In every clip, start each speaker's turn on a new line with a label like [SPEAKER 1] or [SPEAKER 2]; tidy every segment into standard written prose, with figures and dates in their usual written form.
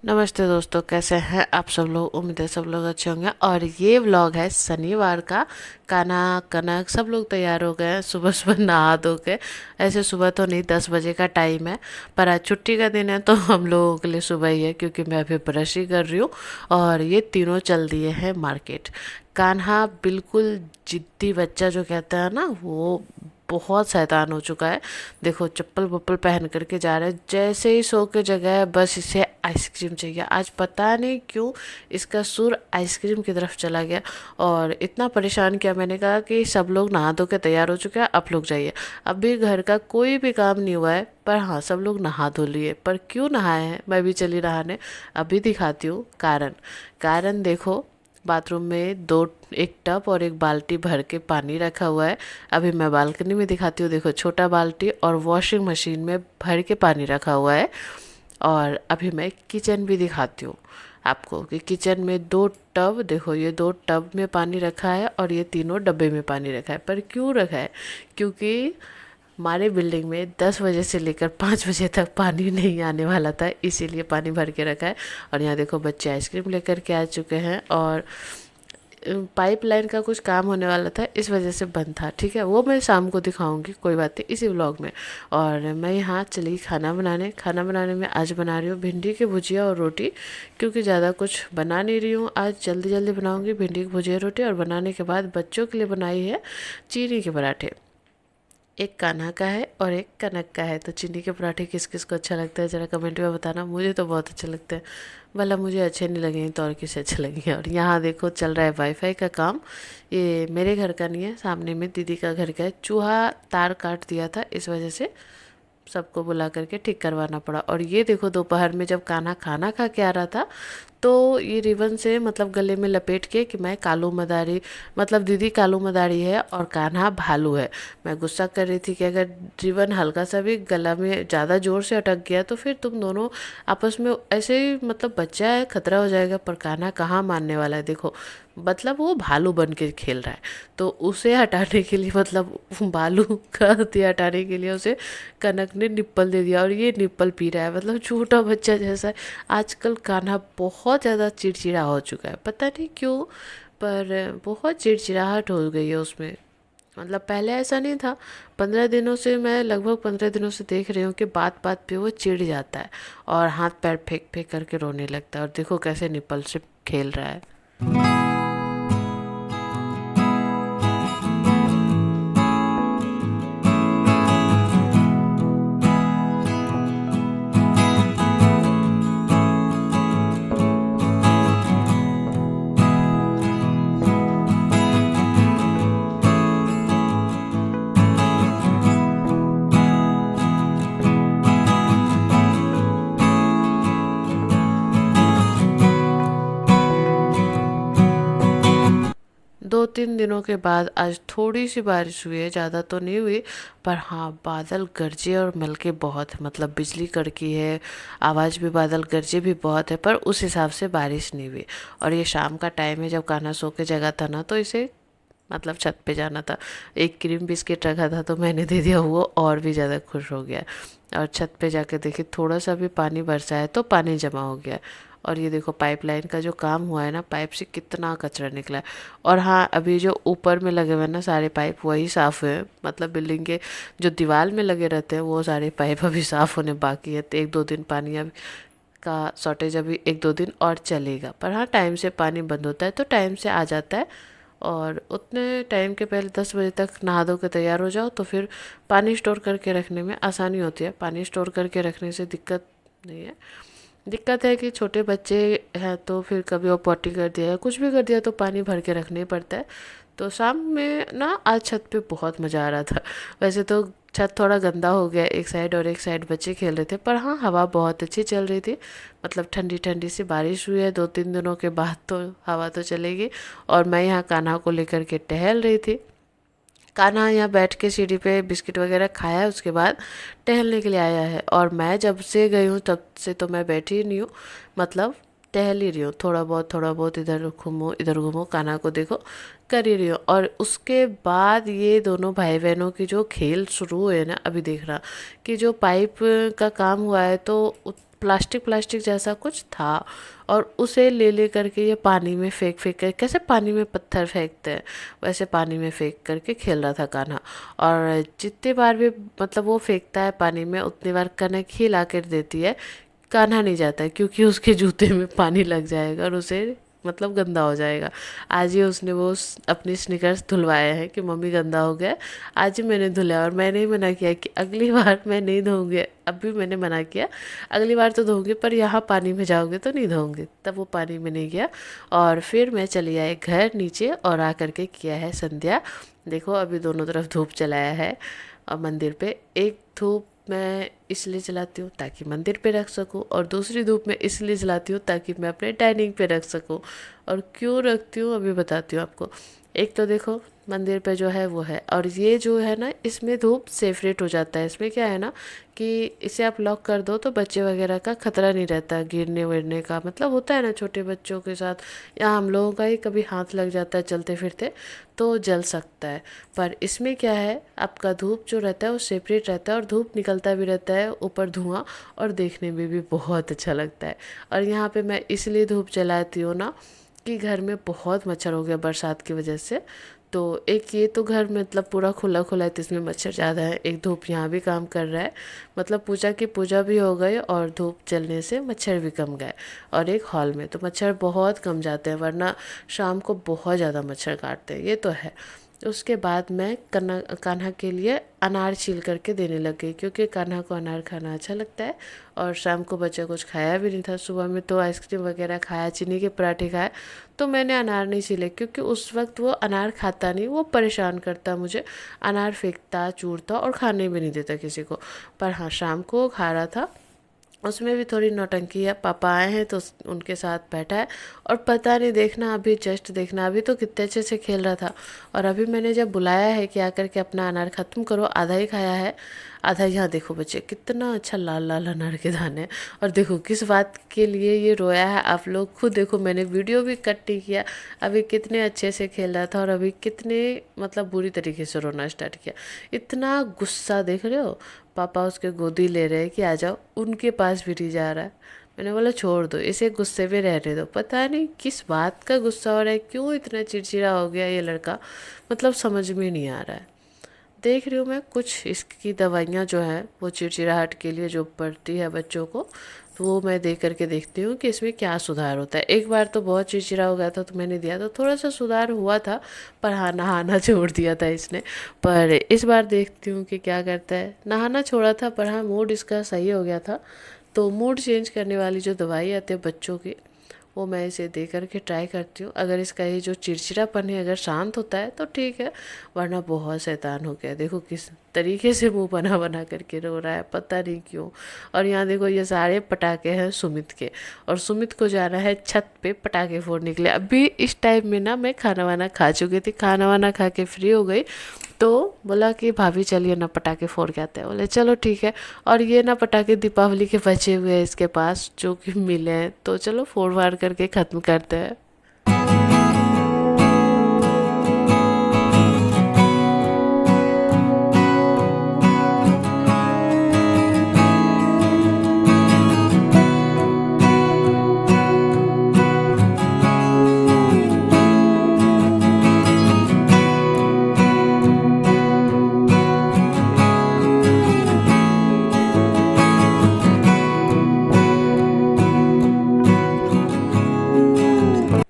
[SPEAKER 1] नमस्ते दोस्तों, कैसे हैं आप सब लोग। उम्मीद है सब लोग अच्छे होंगे। और ये व्लॉग है शनिवार का। काना कनक सब लोग तैयार हो गए हैं सुबह सुबह नहा धो के। ऐसे सुबह तो नहीं, 10 बजे का टाइम है, पर आज छुट्टी का दिन है तो हम लोगों के लिए सुबह ही है, क्योंकि मैं अभी ब्रश ही कर रही हूँ। और ये तीनों चल दिए हैं मार्केट। कान्हा बिल्कुल जिद्दी बच्चा जो कहते हैं ना, वो बहुत शैतान हो चुका है। देखो, चप्पल वप्पल पहन करके जा रहा है, जैसे ही सो के जगह है बस इसे आइसक्रीम चाहिए। आज पता नहीं क्यों इसका सुर आइसक्रीम की तरफ चला गया और इतना परेशान किया। मैंने कहा कि सब लोग नहा धो के तैयार हो चुके हैं, आप लोग जाइए। अभी घर का कोई भी काम नहीं हुआ है, पर हाँ सब लोग नहा धो लिए। पर क्यों नहाए हैं, मैं भी चली नहाने। अभी दिखाती हूँ कारण। कारण देखो, बाथरूम में दो, एक टब और एक बाल्टी भर के पानी रखा हुआ है। अभी मैं बालकनी में दिखाती हूँ। देखो, छोटा बाल्टी और वॉशिंग मशीन में भर के पानी रखा हुआ है। और अभी मैं किचन भी दिखाती हूँ आपको कि किचन में दो टब, देखो ये दो टब में पानी रखा है और ये तीनों डब्बे में पानी रखा है। पर क्यों रखा है? क्योंकि हमारे बिल्डिंग में 10 बजे से लेकर 5 बजे तक पानी नहीं आने वाला था, इसीलिए पानी भर के रखा है। और यहाँ देखो, बच्चे आइसक्रीम लेकर के आ चुके हैं। और पाइपलाइन का कुछ काम होने वाला था, इस वजह से बंद था। ठीक है, वो मैं शाम को दिखाऊंगी, कोई बात नहीं, इसी व्लॉग में। और मैं यहाँ चली खाना बनाने। खाना बनाने में आज बना रही हूँ भिंडी की भुजिया और रोटी, क्योंकि ज़्यादा कुछ बना नहीं रही हूँ आज। जल्दी जल्दी बनाऊंगी भिंडी की भुजिया रोटी। और बनाने के बाद बच्चों के लिए बनाई है चीनी के पराठे। एक कान्हा का है और एक कनक का है। तो चीनी के पराठे किस किस को अच्छा लगता है ज़रा कमेंट में बताना। मुझे तो बहुत अच्छे लगते हैं। भला मुझे अच्छे नहीं लगेंगे तो और किसे अच्छे लगेंगे। और यहाँ देखो चल रहा है वाईफाई का काम। ये मेरे घर का नहीं है, सामने में दीदी का घर का है। चूहा तार काट दिया था, इस वजह से सबको बुला करके ठीक करवाना पड़ा। और ये देखो, दोपहर में जब कान्हा खाना खा के आ रहा था, तो ये रिबन से मतलब गले में लपेट के कि मैं कालू मदारी, मतलब दीदी कालू मदारी है और कान्हा भालू है। मैं गुस्सा कर रही थी कि अगर रिबन हल्का सा भी गला में ज़्यादा ज़ोर से अटक गया तो फिर तुम दोनों आपस में ऐसे ही, मतलब बच्चा है, खतरा हो जाएगा। पर कान्हा कहाँ मानने वाला है। देखो, मतलब वो भालू बन के खेल रहा है, तो उसे हटाने के लिए, मतलब भालू का हत्या हटाने के लिए उसे कनक ने निप्पल दे दिया और ये निप्पल पी रहा है, मतलब छोटा बच्चा जैसा है। आजकल कान्हा बहुत ज़्यादा चिड़चिड़ा हो चुका है, पता नहीं क्यों, पर बहुत चिड़चिड़ाहट हो गई है उसमें। मतलब पहले ऐसा नहीं था। 15 दिनों से, मैं लगभग 15 दिनों से देख रही हूँ कि बात बात पे वो चिढ़ जाता है और हाथ पैर फेंक फेंक करके रोने लगता है। और देखो कैसे निप्पल से खेल रहा है। 2-3 दिनों के बाद आज थोड़ी सी बारिश हुई है, ज़्यादा तो नहीं हुई। पर हाँ, बादल गरजे और मिलके बहुत है, मतलब बिजली कड़की है, आवाज़ भी, बादल गरजे भी बहुत है, पर उस हिसाब से बारिश नहीं हुई। और ये शाम का टाइम है, जब कान्हा सो के जगह था ना, तो इसे मतलब छत पे जाना था। एक क्रीम बिस्किट रखा था तो मैंने दे दिया, वो और भी ज़्यादा खुश हो गया। और छत पे जाके देखी, थोड़ा सा भी पानी बरसा है तो पानी जमा हो गया। और ये देखो, पाइपलाइन का जो काम हुआ है ना, पाइप से कितना कचरा निकला है। और हाँ, अभी जो ऊपर में लगे हुए हैं ना सारे पाइप, वही साफ़ हुए हैं। मतलब बिल्डिंग के जो दीवार में लगे रहते हैं वो सारे पाइप अभी साफ़ होने बाकी है। तो 1-2 दिन पानी अभी का शॉर्टेज, अभी 1-2 दिन और चलेगा। पर हाँ, टाइम से पानी बंद होता है तो टाइम से आ जाता है। और उतने टाइम के पहले 10 बजे तक नहा धो के तैयार हो जाओ तो फिर पानी स्टोर करके रखने में आसानी होती है। पानी स्टोर करके रखने से दिक्कत नहीं है। दिक्कत है कि छोटे बच्चे हैं तो फिर कभी वो पॉटी कर दिया या कुछ भी कर दिया तो पानी भर के रखना ही पड़ता है। तो शाम में ना आज छत पे बहुत मज़ा आ रहा था। वैसे तो छत थोड़ा गंदा हो गया एक साइड, और एक साइड बच्चे खेल रहे थे, पर हाँ हवा बहुत अच्छी चल रही थी। मतलब ठंडी ठंडी सी बारिश हुई है 2-3 दिनों के बाद, तो हवा तो चलेगी। और मैं यहाँ कान्हा को लेकर के टहल रही थी। कान्हा यहाँ बैठ के सीढ़ी पे बिस्किट वगैरह खाया है, उसके बाद टहलने के लिए आया है। और मैं जब से गई हूँ तब से तो मैं बैठी ही नहीं हूँ, मतलब टहल ही रही हूँ। थोड़ा बहुत इधर घूमो, कान्हा को देखो, कर ही रही हूँ। और उसके बाद ये दोनों भाई बहनों की जो खेल शुरू हुए ना, अभी देख रहा कि जो पाइप का काम हुआ है तो प्लास्टिक प्लास्टिक जैसा कुछ था, और उसे ले ले करके ये पानी में फेंक फेंक कर, कैसे पानी में पत्थर फेंकते हैं वैसे पानी में फेंक करके खेल रहा था कान्हा। और जितनी बार भी मतलब वो फेंकता है पानी में, उतनी बार कनक ही ला कर देती है। कान्हा नहीं जाता है क्योंकि उसके जूते में पानी लग जाएगा और उसे मतलब गंदा हो जाएगा। आज ही उसने वो अपनी स्निकर्स धुलवाए हैं कि मम्मी गंदा हो गया। आज ही मैंने धुला और मैंने ही मना किया कि अगली बार मैं नहीं धोऊंगी। अब भी मैंने मना किया, अगली बार तो धोऊंगी पर यहाँ पानी में जाओगे तो नहीं धोऊंगी। तब वो पानी में नहीं गया और फिर मैं चली आई घर नीचे और आ करके किया है संध्या। देखो अभी दोनों तरफ धूप जलाया है और मंदिर पे एक धूप मैं इसलिए जलाती हूँ ताकि मंदिर पे रख सकूँ, और दूसरी धूप मैं इसलिए जलाती हूँ ताकि मैं अपने डाइनिंग पे रख सकूँ। और क्यों रखती हूँ अभी बताती हूँ आपको। एक तो देखो मंदिर पे जो है वो है, और ये जो है ना इसमें धूप सेपरेट हो जाता है। इसमें क्या है ना कि इसे आप लॉक कर दो तो बच्चे वगैरह का खतरा नहीं रहता गिरने विरने का। मतलब होता है ना छोटे बच्चों के साथ या हम लोगों का ही कभी हाथ लग जाता है चलते फिरते तो जल सकता है। पर इसमें क्या है, आपका धूप जो रहता है वो सेपरेट रहता है और धूप निकलता भी रहता है ऊपर धुआं, और देखने में भी बहुत अच्छा लगता है। और यहाँ पे मैं इसलिए धूप जलाती हूँ ना कि घर में बहुत मच्छर हो गया बरसात की वजह से। तो एक ये तो घर मतलब पूरा खुला खुला है तो इसमें मच्छर ज़्यादा है, एक धूप यहाँ भी काम कर रहा है। मतलब पूजा की पूजा भी हो गई और धूप जलने से मच्छर भी कम गए। और एक हॉल में तो मच्छर बहुत कम जाते हैं, वरना शाम को बहुत ज़्यादा मच्छर काटते हैं, ये तो है। उसके बाद मैं कान्हा के लिए अनार छील करके देने लग गई क्योंकि कान्हा को अनार खाना अच्छा लगता है। और शाम को बच्चा कुछ खाया भी नहीं था, सुबह में तो आइसक्रीम वगैरह खाया, चीनी के पराठे खाए, तो मैंने अनार नहीं छीले क्योंकि उस वक्त वो अनार खाता नहीं, वो परेशान करता मुझे, अनार फेंकता चूरता और खाने भी नहीं देता किसी को। पर हाँ शाम को खा रहा था, उसमें भी थोड़ी नौटंकी है। पापा आए हैं तो उनके साथ बैठा है और पता नहीं देखना अभी जस्ट देखना अभी तो कितने अच्छे से खेल रहा था। और अभी मैंने जब बुलाया है कि आकर के अपना अनार ख़त्म करो, आधा ही खाया है, आधा यहाँ देखो बच्चे कितना अच्छा लाल लाल अनार के दाने हैं। और देखो किस बात के लिए ये रोया है आप लोग खुद देखो, मैंने वीडियो भी कट नहीं किया। अभी कितने अच्छे से खेल रहा था और अभी कितने मतलब बुरी तरीके से रोना स्टार्ट किया। इतना गुस्सा देख रहे हो, पापा उसके गोदी ले रहे हैं कि आ जाओ, उनके पास भी नहीं जा रहा है। मैंने बोला छोड़ दो इसे, गुस्से में रहने दो। पता नहीं किस बात का गुस्सा हो रहा है, क्यों इतना चिड़चिड़ा हो गया ये लड़का, मतलब समझ में नहीं आ रहा है। देख रही हूँ मैं कुछ इसकी दवाइयाँ जो हैं वो चिड़चिड़ाहट के लिए जो पड़ती है बच्चों को, तो वो मैं दे करके देखती हूँ कि इसमें क्या सुधार होता है। एक बार तो बहुत चिड़चिड़ा हो गया था तो मैंने दिया तो थोड़ा सा सुधार हुआ था, पर हाँ नहाना छोड़ दिया था इसने। पर इस बार देखती हूँ कि क्या करता है। नहाना छोड़ा था पर हाँ मूड इसका सही हो गया था। तो मूड चेंज करने वाली जो दवाई आती है बच्चों की, वो मैं इसे दे करके ट्राई करती हूँ। अगर इसका ये जो चिड़चिड़ापन है अगर शांत होता है तो ठीक है, वरना बहुत शैतान हो गया। देखो किस तरीके से मुंह बना बना करके रो रहा है, पता नहीं क्यों। और यहाँ देखो ये सारे पटाखे हैं सुमित के, और सुमित को जाना है छत पे पटाखे फोड़ने के लिए। अभी इस टाइम में ना मैं खाना वाना खा चुकी थी, खाना वाना खा के फ्री हो गई तो बोला कि भाभी चलिए ना पटाखे फोड़ के आते हैं। बोले चलो ठीक है। और ये ना पटाखे दीपावली के बचे हुए हैं इसके पास जो कि मिले हैं, तो चलो फोड़ फाड़ करके ख़त्म करते हैं।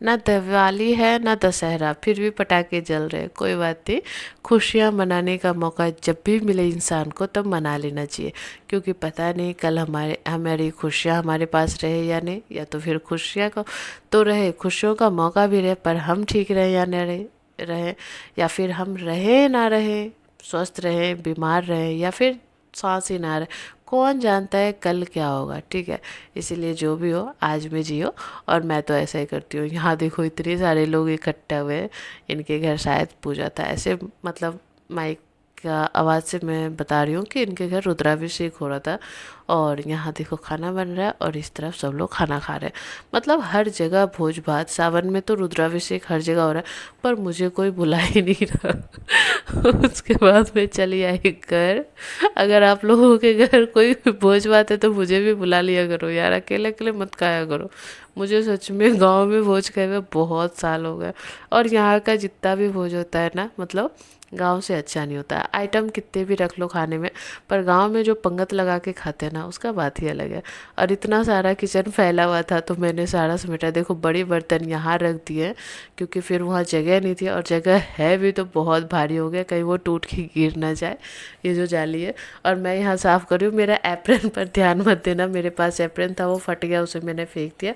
[SPEAKER 1] ना दिवाली है ना दशहरा, फिर भी पटाखे जल रहे हैं, कोई बात नहीं। खुशियाँ मनाने का मौका जब भी मिले इंसान को तब मना लेना चाहिए, क्योंकि पता नहीं कल हमारी खुशियाँ हमारे पास रहे या नहीं, या तो फिर खुशियाँ का तो रहे, खुशियों का मौका भी रहे पर हम ठीक रहे या न रहे, या फिर हम रहे ना रहे, स्वस्थ रहे बीमार रहे, या फिर सांस ही ना रहे, कौन जानता है कल क्या होगा। ठीक है, इसीलिए जो भी हो आज में जियो। और मैं तो ऐसा ही करती हूँ। यहाँ देखो इतने सारे लोग इकट्ठे हुए हैं, इनके घर शायद पूजा था, ऐसे मतलब माइक का आवाज़ से मैं बता रही हूँ कि इनके घर रुद्राभिषेक हो रहा था। और यहाँ देखो खाना बन रहा है और इस तरफ सब लोग खाना खा रहे हैं। मतलब हर जगह भोज भात, सावन में तो रुद्राभिषेक हर जगह हो रहा है, पर मुझे कोई बुला ही नहीं रहा। उसके बाद मैं चली आई घर। अगर आप लोगों के घर कोई भोज भात है तो मुझे भी बुला लिया करो यार, अकेले अकेले मत खाया करो। मुझे सच में गांव में भोज खाए हुए बहुत साल हो गए। और यहाँ का जितना भी भोज होता है ना, मतलब गांव से अच्छा नहीं होता है। आइटम कितने भी रख लो खाने में, पर गांव में जो पंगत लगा के खाते हैं ना, उसका बात ही अलग है। और इतना सारा किचन फैला हुआ था तो मैंने सारा समेटा। देखो बड़े बर्तन यहाँ रख दिए क्योंकि फिर वहाँ जगह नहीं थी, और जगह है भी तो बहुत भारी हो गया, कहीं वो टूट के गिर ना जाए ये जो जाली है। और मैं यहाँ साफ़ कर रही हूँ। मेरा एप्रन पर ध्यान मत देना, मेरे पास एप्रन था वो फट गया, उसे मैंने फेंक दिया।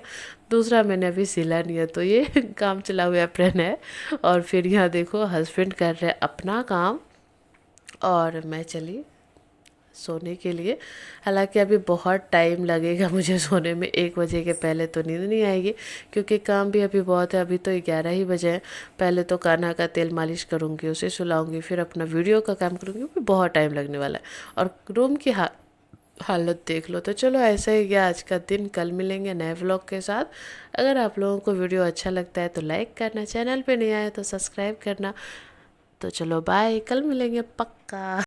[SPEAKER 1] दूसरा मैंने अभी सिला नहीं है, तो ये काम चला हुआ एप्रन है। और फिर यहाँ देखो हस्बैंड कर रहे हैं अपना काम और मैं चली सोने के लिए। हालांकि अभी बहुत टाइम लगेगा मुझे सोने में, 1 बजे के पहले तो नींद नहीं आएगी क्योंकि काम भी अभी बहुत है। अभी तो 11 ही बजे हैं। पहले तो कान्हा का तेल मालिश करूँगी, उसे सुलाऊंगी, फिर अपना वीडियो का काम करूँगी, भी बहुत टाइम लगने वाला है। और रूम की हालत देख लो। तो चलो ऐसा ही गया आज का दिन, कल मिलेंगे नए व्लॉग के साथ। अगर आप लोगों को वीडियो अच्छा लगता है तो लाइक करना, चैनल पे नहीं आया तो सब्सक्राइब करना। तो चलो बाय, कल मिलेंगे पक्का।